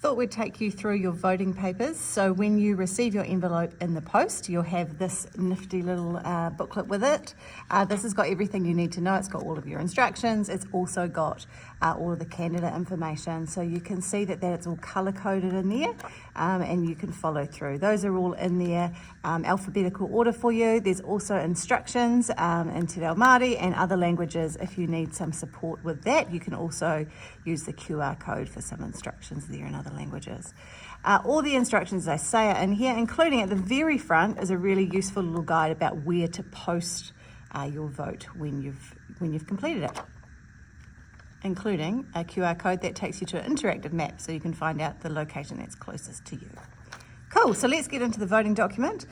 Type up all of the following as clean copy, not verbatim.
Thought we'd take you through your voting papers. So when you receive your envelope in the post, you'll have this nifty little booklet with it. This has got everything you need to know. It's got all of your instructions. It's also got all of the candidate information. So you can see that it's all color coded in there and you can follow through. Those are all in there, alphabetical order for you. There's also instructions in Te Reo Māori and other languages. If you need some support with that, you can also use the QR code for some instructions there in other languages. All the instructions, as I say, are in here, including at the very front is a really useful little guide about where to post your vote when you've completed it, including a QR code that takes you to an interactive map so you can find out the location that's closest to you. Cool, so let's get into the voting document.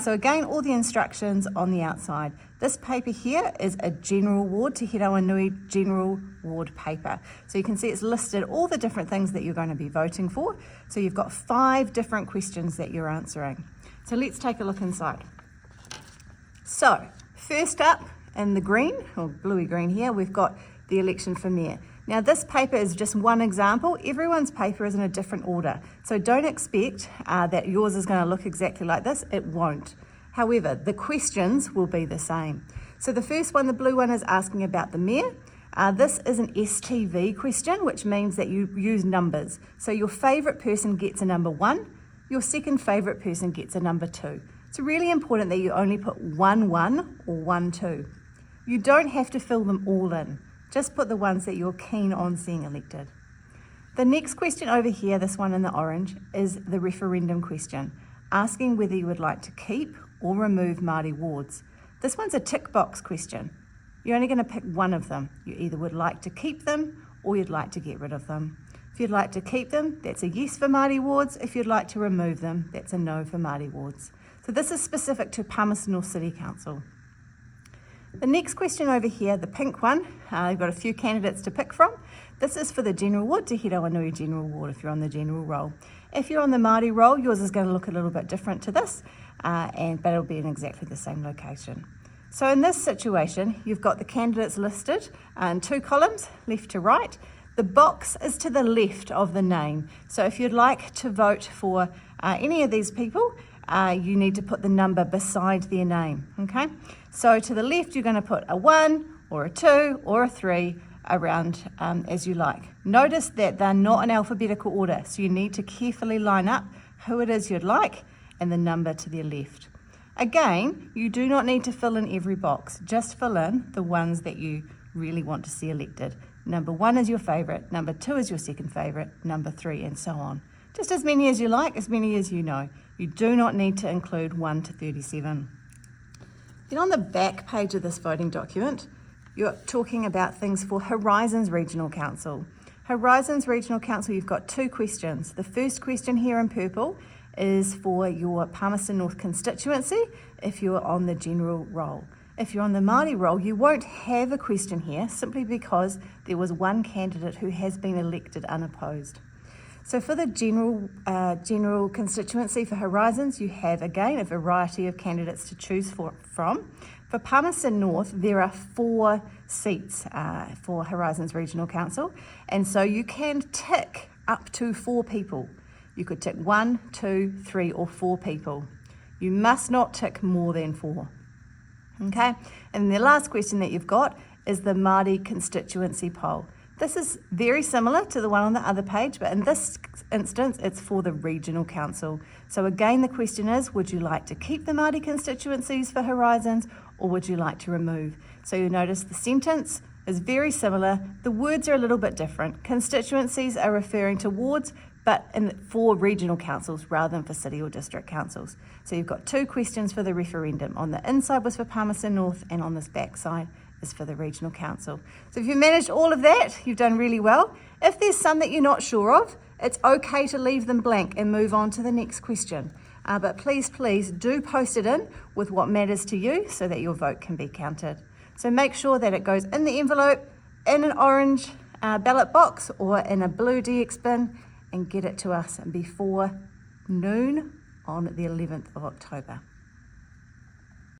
So again, all the instructions on the outside. This paper here is a general ward, Te Hiranui general ward paper. So you can see it's listed all the different things that you're going to be voting for. So you've got 5 different questions that you're answering. So let's take a look inside. So first up in the green, or bluey green here, we've got the election for mayor. Now this paper is just one example. Everyone's paper is in a different order. So don't expect that yours is going to look exactly like this. It won't. However, the questions will be the same. So the first one, the blue one, is asking about the mayor. This is an STV question, which means that you use numbers. So your favourite person gets a number 1, your second favourite person gets a number 2. It's really important that you only put 1 1 or 1 2. You don't have to fill them all in. Just put the ones that you're keen on seeing elected. The next question over here, this one in the orange, is the referendum question, asking whether you would like to keep or remove Māori Wards. This one's a tick box question. You're only going to pick one of them. You either would like to keep them or you'd like to get rid of them. If you'd like to keep them, that's a yes for Māori Wards. If you'd like to remove them, that's a no for Māori Wards. So this is specific to Palmerston North City Council. The next question over here, the pink one, you've got a few candidates to pick from. This is for the general ward, Te Hiranui general ward, if you're on the general roll. If you're on the Māori roll, yours is going to look a little bit different to this, but it'll be in exactly the same location. So in this situation, you've got the candidates listed in 2 columns, left to right. The box is to the left of the name. So if you'd like to vote for any of these people, you need to put the number beside their name, okay? So to the left, you're going to put a 1 or a 2 or a 3 around as you like. Notice that they're not in alphabetical order, so you need to carefully line up who it is you'd like and the number to their left. Again, you do not need to fill in every box. Just fill in the ones that you really want to see elected. Number 1 is your favourite, number 2 is your second favourite, number 3, and so on. Just as many as you like, as many as you know. You do not need to include 1 to 37. Then on the back page of this voting document, you're talking about things for Horizons Regional Council. Horizons Regional Council, you've got 2 questions. The first question here in purple is for your Palmerston North constituency if you're on the general roll. If you're on the Māori roll, you won't have a question here simply because there was one candidate who has been elected unopposed. So for the general constituency for Horizons, you have, again, a variety of candidates to choose from. For Palmerston North, there are 4 seats for Horizons Regional Council, and so you can tick up to 4 people. You could tick 1, 2, 3, or 4 people. You must not tick more than 4. Okay? And the last question that you've got is the Māori constituency poll. This is very similar to the one on the other page, but in this instance, it's for the regional council. So again, the question is, would you like to keep the Māori constituencies for Horizons, or would you like to remove? So you notice the sentence is very similar. The words are a little bit different. Constituencies are referring to wards, but for regional councils rather than for city or district councils. So you've got 2 questions for the referendum. On the inside was for Palmerston North, and on this back side is for the regional council. So if you've managed all of that, you've done really well. If there's some that you're not sure of, it's okay to leave them blank and move on to the next question. But please do post it in with what matters to you so that your vote can be counted. So make sure that it goes in the envelope, in an orange ballot box, or in a blue DX bin, and get it to us before noon on the 11th of October.